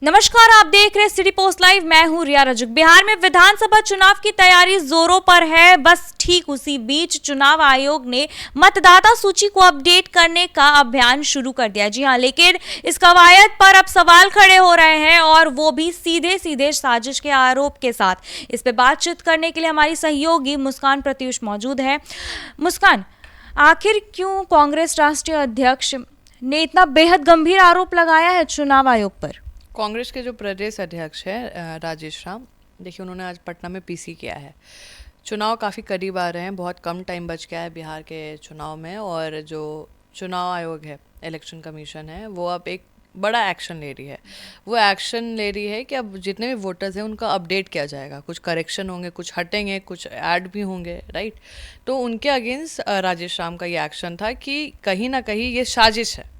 नमस्कार, आप देख रहे सिटी पोस्ट लाइव। मैं हूं रिया रजुक। बिहार में विधानसभा चुनाव की तैयारी जोरों पर है। बस ठीक उसी बीच चुनाव आयोग ने मतदाता सूची को अपडेट करने का अभियान शुरू कर दिया। जी हां, लेकिन इस कवायद पर अब सवाल खड़े हो रहे हैं और वो भी सीधे सीधे साजिश के आरोप के साथ। इस पे बातचीत करने के लिए हमारी सहयोगी मुस्कान प्रत्युष मौजूद है। मुस्कान, आखिर क्यों कांग्रेस राष्ट्रीय अध्यक्ष ने इतना बेहद गंभीर आरोप लगाया है चुनाव आयोग पर? कांग्रेस के जो प्रदेश अध्यक्ष हैं राजेश राम, देखिए उन्होंने आज पटना में पीसी किया है। चुनाव काफ़ी करीब आ रहे हैं, बहुत कम टाइम बच गया है बिहार के चुनाव में, और जो चुनाव आयोग है, इलेक्शन कमीशन है, वो अब एक बड़ा एक्शन ले रही है। वो एक्शन ले रही है कि अब जितने भी वोटर्स हैं उनका अपडेट किया जाएगा। कुछ करेक्शन होंगे, कुछ हटेंगे, कुछ ऐड भी होंगे, राइट। तो उनके अगेंस्ट राजेश राम का ये एक्शन था कि कहीं ना कहीं ये साजिश है।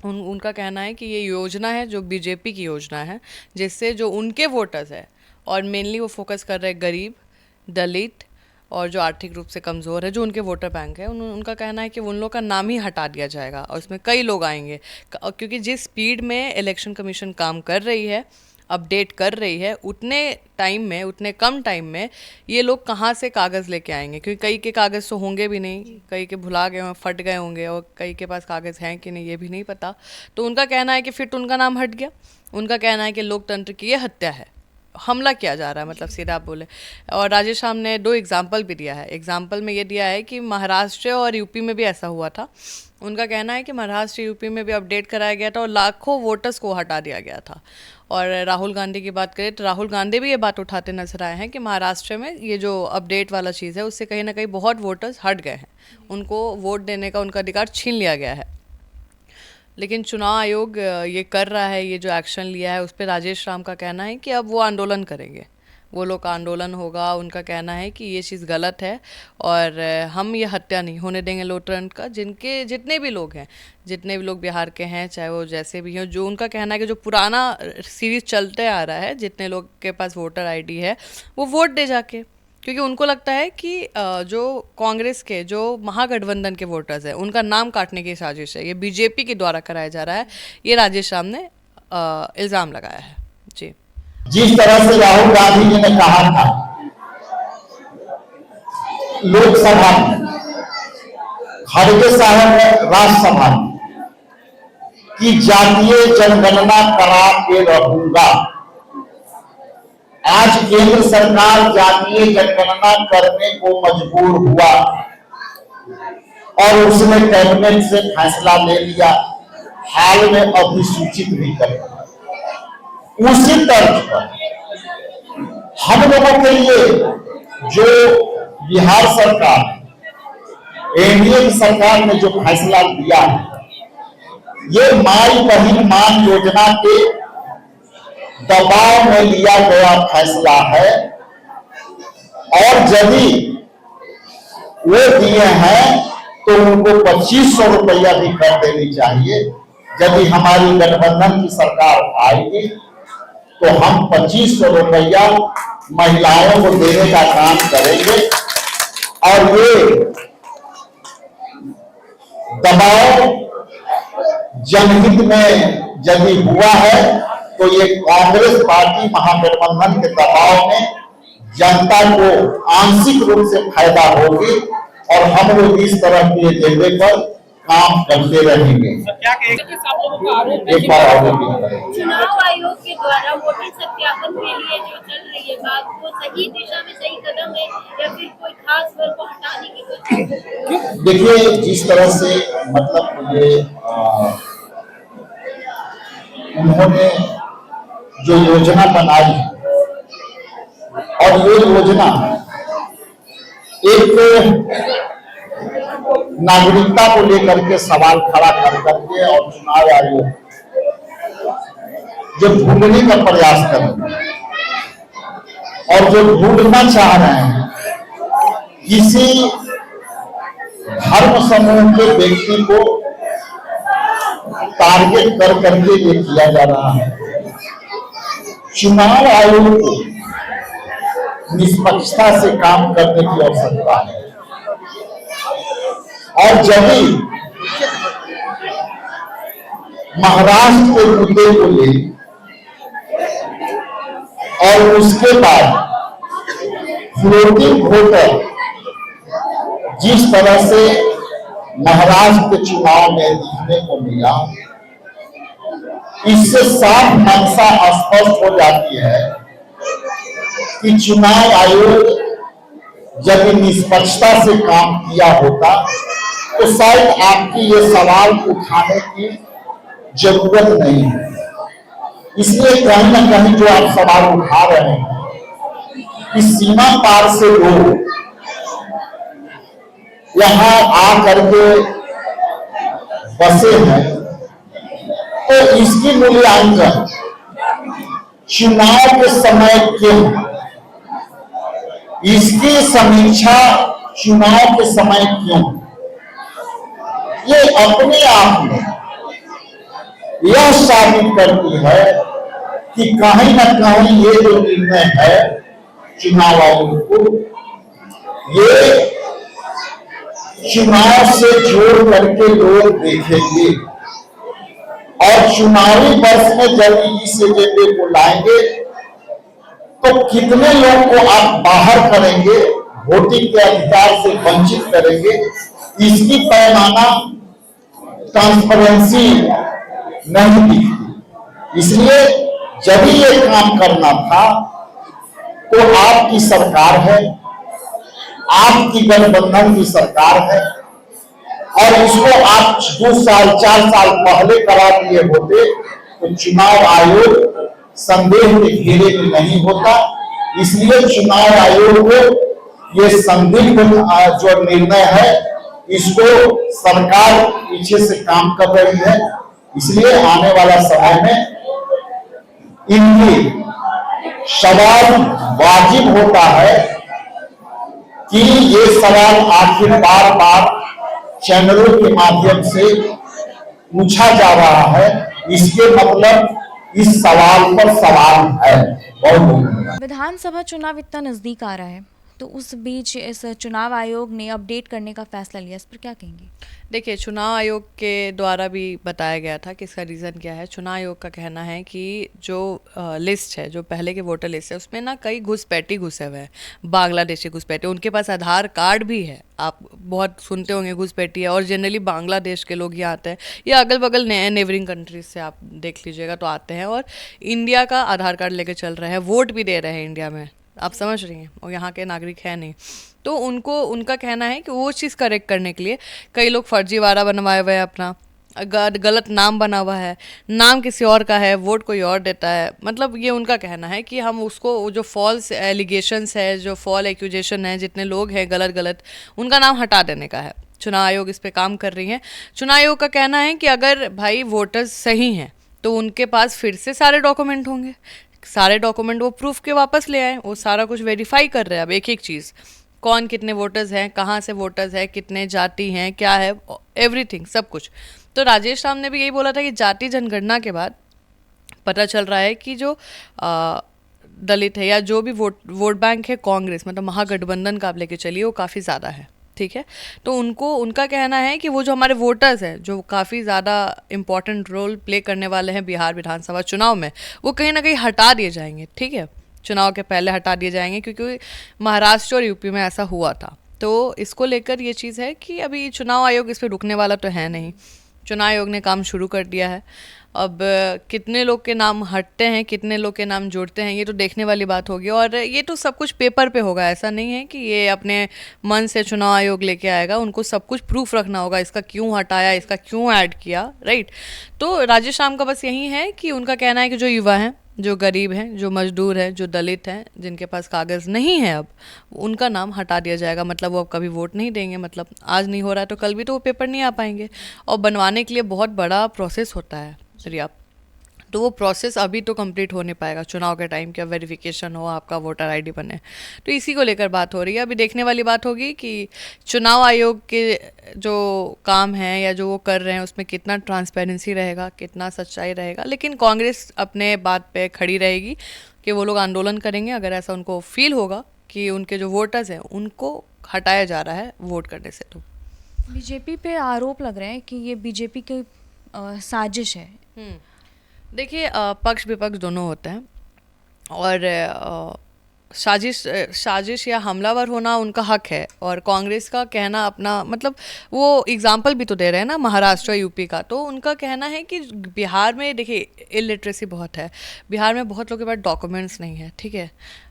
उनका कहना है कि ये योजना है जो बीजेपी की योजना है, जिससे जो उनके वोटर्स है, और मेनली वो फोकस कर रहे हैं गरीब, दलित और जो आर्थिक रूप से कमज़ोर है, जो उनके वोटर बैंक है, उनका कहना है कि उन लोग का नाम ही हटा दिया जाएगा और उसमें कई लोग आएंगे। क्योंकि जिस स्पीड में इलेक्शन कमीशन काम कर रही है, अपडेट कर रही है, उतने टाइम में, उतने कम टाइम में ये लोग कहाँ से कागज़ लेके आएंगे? क्योंकि कई के कागज़ तो होंगे भी नहीं, कई के भुला गए हों, फट गए होंगे, और कई के पास कागज़ हैं कि नहीं ये भी नहीं पता। तो उनका कहना है कि फिर तो उनका नाम हट गया। उनका कहना है कि लोकतंत्र की ये हत्या है, हमला किया जा रहा है, मतलब सीधा आप बोले। और राजेश राम ने 2 एग्जाम्पल भी दिया है। एग्जाम्पल में ये दिया है कि महाराष्ट्र और यूपी में भी ऐसा हुआ था। उनका कहना है कि महाराष्ट्र यूपी में भी अपडेट कराया गया था और लाखों वोटर्स को हटा दिया गया था। और राहुल गांधी की बात करें तो राहुल गांधी भी ये बात उठाते नजर आए हैं कि महाराष्ट्र में ये जो अपडेट वाला चीज़ है, उससे कहीं ना कहीं बहुत वोटर्स हट गए हैं, उनको वोट देने का उनका अधिकार छीन लिया गया है। लेकिन चुनाव आयोग ये कर रहा है, ये जो एक्शन लिया है, उस पर राजेश राम का कहना है कि अब वो आंदोलन करेंगे, वो लोग का आंदोलन होगा। उनका कहना है कि ये चीज़ गलत है और हम ये हत्या नहीं होने देंगे लोकतंत्र का। जितने भी लोग हैं, जितने भी लोग बिहार के हैं, चाहे वो जैसे भी हों, जो उनका कहना है कि जो पुराना सीरीज चलते आ रहा है, जितने लोग के पास वोटर आईडी है वो वोट दे जाके। क्योंकि उनको लगता है कि जो कांग्रेस के जो महागठबंधन के वोटर्स हैं उनका नाम काटने की साजिश है, ये बीजेपी के द्वारा कराया जा रहा है। ये राजेश राम ने इल्ज़ाम लगाया है। जी, जिस तरह से राहुल गांधी जी ने कहा था लोकसभा में, खड़गे साहब ने राज्यसभा में, कि जातीय जनगणना करा के रहूंगा। आज केंद्र सरकार जातीय जनगणना करने को मजबूर हुआ और उसने कैबिनेट से फैसला ले लिया, हाल में अधिसूचित भी कर दिया। उसी तर्ज पर हम लोगों के लिए जो बिहार सरकार, एनडीए की सरकार ने जो फैसला लिया है, ये माई बहिन मान योजना के दबाव में लिया गया फैसला है। और यदि वो दिए हैं तो उनको 2500 रुपया भी कर देनी चाहिए। यदि हमारी गठबंधन की सरकार आएगी तो हम 2500 रुपया महिलाओं को देने का काम करेंगे। और ये दबाव जनहित में यदि हुआ है तो ये कांग्रेस पार्टी महागठबंधन के दबाव में जनता को आंशिक रूप से फायदा होगी और हम लोग इस तरह के एजेंडे पर काम करते रहेंगे। एक बार चुनाव आयोग के द्वारा वोटर सत्यापन के लिए जो चल रही है बात, वो सही दिशा में सही कदम है या फिर कोई खास वर्ग को हटाने की कोशिश? देखिए, जिस तरह से मतलब मुझे उन्होंने जो योजना बनाई है, और ये योजना एक नागरिकता को लेकर के सवाल खड़ा कर करके और चुनाव आयोग जो ढूंढने का प्रयास कर रहे हैं और जो ढूंढना चाह रहे हैं, किसी धर्म समूह के व्यक्ति को टारगेट कर करके ये किया जा रहा है। चुनाव आयोग को निष्पक्षता से काम करने की आवश्यकता है। और जब महाराष्ट्र के मुद्दे को ले और उसके बाद फ्लोटिंग वोटर जिस तरह से महाराष्ट्र के चुनाव में देखने को मिला, इससे साफ मंशा स्पष्ट हो जाती है कि चुनाव आयोग जब निष्पक्षता से काम किया होता तो शायद आपकी ये सवाल उठाने की जरूरत नहीं है। इसलिए कहीं ना कहीं जो आप सवाल उठा रहे हैं कि सीमा पार से लोग यहां आकर के बसे हैं, तो इसकी मूल्यांकन चुनाव के समय क्यों, इसकी समीक्षा चुनाव के समय क्यों, ये अपने आप में यह साबित करती है कि कहीं ना कहीं ये जो निर्णय है चुनाव आयोग को, ये चुनाव से जोड़ करके लोग देखेंगे और चुनावी वर्ष में जब इस एजेंडे को लाएंगे तो कितने लोग को आप बाहर करेंगे, वोटिंग के अधिकार से वंचित करेंगे, इसकी पैमाना ट्रांसपेरेंसी नहीं दिखती। इसलिए जब भी ये काम करना था तो आपकी सरकार है, आपकी गठबंधन की सरकार है और इसको आप 2 साल 4 साल पहले करा दिए होते तो चुनाव आयोग संदेह के घेरे में नहीं होता। इसलिए चुनाव आयोग को ये संदिग्ध जो निर्णय है इसको सरकार पीछे से काम कर रही है। इसलिए आने वाला समय में इनकी सवाल वाजिब होता है कि ये सवाल आखिर बार बार चैनलों के माध्यम से पूछा जा रहा है, इसके मतलब इस सवाल पर सवाल है। बहुत बहुत विधानसभा चुनाव इतना नजदीक आ रहा है तो उस बीच इस चुनाव आयोग ने अपडेट करने का फैसला लिया, इस पर क्या कहेंगे? देखिए, चुनाव आयोग के द्वारा भी बताया गया था कि इसका रीज़न क्या है। चुनाव आयोग का कहना है कि जो लिस्ट है, जो पहले के वोटर लिस्ट है, उसमें ना कई घुसपैठी घुसे हुए हैं, बांग्लादेशी घुसपैठी। उनके पास आधार कार्ड भी है, आप बहुत सुनते होंगे घुसपैठी है, और जनरली बांग्लादेश के लोग यहाँ आते हैं या अगल बगल नेबरिंग कंट्रीज से आप देख लीजिएगा तो आते हैं और इंडिया का आधार कार्ड लेके चल रहे हैं, वोट भी दे रहे हैं इंडिया में, आप समझ रही हैं, और यहाँ के नागरिक है नहीं। तो उनका कहना है कि वो चीज़ करेक्ट करने के लिए कई लोग फर्जीवाड़ा बनवाए हुए हैं, अपना गलत नाम बना हुआ है, नाम किसी और का है, वोट कोई और देता है। मतलब ये उनका कहना है कि हम उसको जो फॉल्स एलिगेशंस है, जो फॉल एक्यूजेशन है, जितने लोग हैं गलत उनका नाम हटा देने का है। चुनाव आयोग इस पर काम कर रही है। चुनाव आयोग का कहना है कि अगर भाई वोटर्स सही हैं तो उनके पास फिर से सारे डॉक्यूमेंट होंगे, सारे डॉक्यूमेंट वो प्रूफ के वापस ले आए, वो सारा कुछ वेरीफाई कर रहे हैं। अब एक एक चीज़, कौन कितने वोटर्स हैं, कहाँ से वोटर्स हैं, कितने जाति हैं, क्या है, एवरीथिंग, सब कुछ। तो राजेश राम ने भी यही बोला था कि जाति जनगणना के बाद पता चल रहा है कि जो दलित है या जो भी वोट बैंक है कांग्रेस, मतलब महागठबंधन का आप लेके चलिए, वो काफ़ी ज़्यादा है, ठीक है। तो उनका कहना है कि वो जो हमारे वोटर्स हैं, जो काफ़ी ज़्यादा इम्पॉर्टेंट रोल प्ले करने वाले हैं बिहार विधानसभा चुनाव में, वो कहीं ना कहीं हटा दिए जाएंगे, ठीक है, चुनाव के पहले हटा दिए जाएंगे, क्योंकि महाराष्ट्र और यूपी में ऐसा हुआ था। तो इसको लेकर ये चीज़ है कि अभी चुनाव आयोग इस पर रुकने वाला तो है नहीं, चुनाव आयोग ने काम शुरू कर दिया है। अब कितने लोग के नाम हटते हैं, कितने लोग के नाम जोड़ते हैं, ये तो देखने वाली बात होगी। और ये तो सब कुछ पेपर पे होगा, ऐसा नहीं है कि ये अपने मन से चुनाव आयोग लेके आएगा, उनको सब कुछ प्रूफ रखना होगा, इसका क्यों हटाया, इसका क्यों ऐड किया, राइट। तो राजेश राम का बस यही है कि उनका कहना है कि जो युवा हैं, जो गरीब हैं, जो मजदूर हैं, जो दलित हैं, जिनके पास कागज़ नहीं है, अब उनका नाम हटा दिया जाएगा। मतलब वो अब कभी वोट नहीं देंगे, मतलब आज नहीं हो रहा है तो कल भी तो वो पेपर नहीं आ पाएंगे। और बनवाने के लिए बहुत बड़ा प्रोसेस होता है रिया, तो वो प्रोसेस अभी तो कंप्लीट हो नहीं पाएगा चुनाव के टाइम, क्या वेरिफिकेशन हो, आपका वोटर आईडी बने। तो इसी को लेकर बात हो रही है। अभी देखने वाली बात होगी कि चुनाव आयोग के जो काम है या जो वो कर रहे हैं उसमें कितना ट्रांसपेरेंसी रहेगा, कितना सच्चाई रहेगा। लेकिन कांग्रेस अपने बात पे खड़ी रहेगी कि वो लोग आंदोलन करेंगे अगर ऐसा उनको फील होगा कि उनके जो वोटर्स हैं उनको हटाया जा रहा है वोट करने से। तो बीजेपी पे आरोप लग रहे हैं कि ये बीजेपी की साजिश है। देखिए, पक्ष विपक्ष दोनों होते हैं। और साजिश या हमलावर होना उनका हक है, और कांग्रेस का कहना अपना मतलब वो एग्जाम्पल भी तो दे रहे हैं ना महाराष्ट्र यूपी का, तो उनका कहना है कि बिहार में देखिए इलिटरेसी बहुत है, बिहार में बहुत लोगों के पास डॉक्यूमेंट्स नहीं है, ठीक है।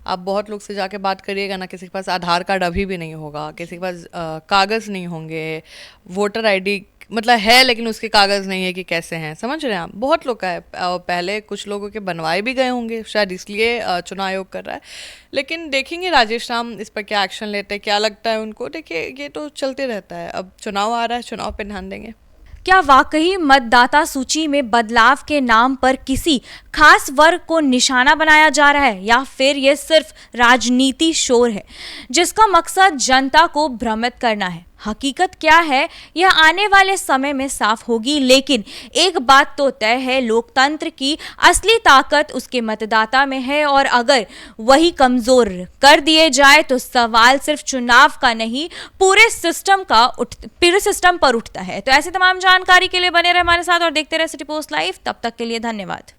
आप बहुत लोग से जाके बात करिएगा ना, किसी के पास आधार कार्ड अभी भी नहीं होगा, किसी के पास कागज़ नहीं होंगे, वोटर आईडी मतलब है लेकिन उसके कागज़ नहीं है कि कैसे हैं, समझ रहे हैं आप। बहुत लोग का है, पहले कुछ लोगों के बनवाए भी गए होंगे, शायद इसलिए चुनाव आयोग कर रहा है। लेकिन देखेंगे राजेश राम इस पर क्या एक्शन लेते हैं, क्या लगता है उनको। देखिए ये तो चलते रहता है, अब चुनाव आ रहा है, चुनाव पे ध्यान देंगे। क्या वाकई मतदाता सूची में बदलाव के नाम पर किसी खास वर्ग को निशाना बनाया जा रहा है, या फिर ये सिर्फ राजनीति शोर है जिसका मकसद जनता को भ्रमित करना है? हकीकत क्या है यह आने वाले समय में साफ होगी, लेकिन एक बात तो तय है, लोकतंत्र की असली ताकत उसके मतदाता में है, और अगर वही कमजोर कर दिए जाए तो सवाल सिर्फ चुनाव का नहीं पूरे सिस्टम पर उठता है। तो ऐसी तमाम जानकारी के लिए बने रहे हमारे साथ और देखते रहे सिटी पोस्ट लाइव। तब तक के लिए धन्यवाद।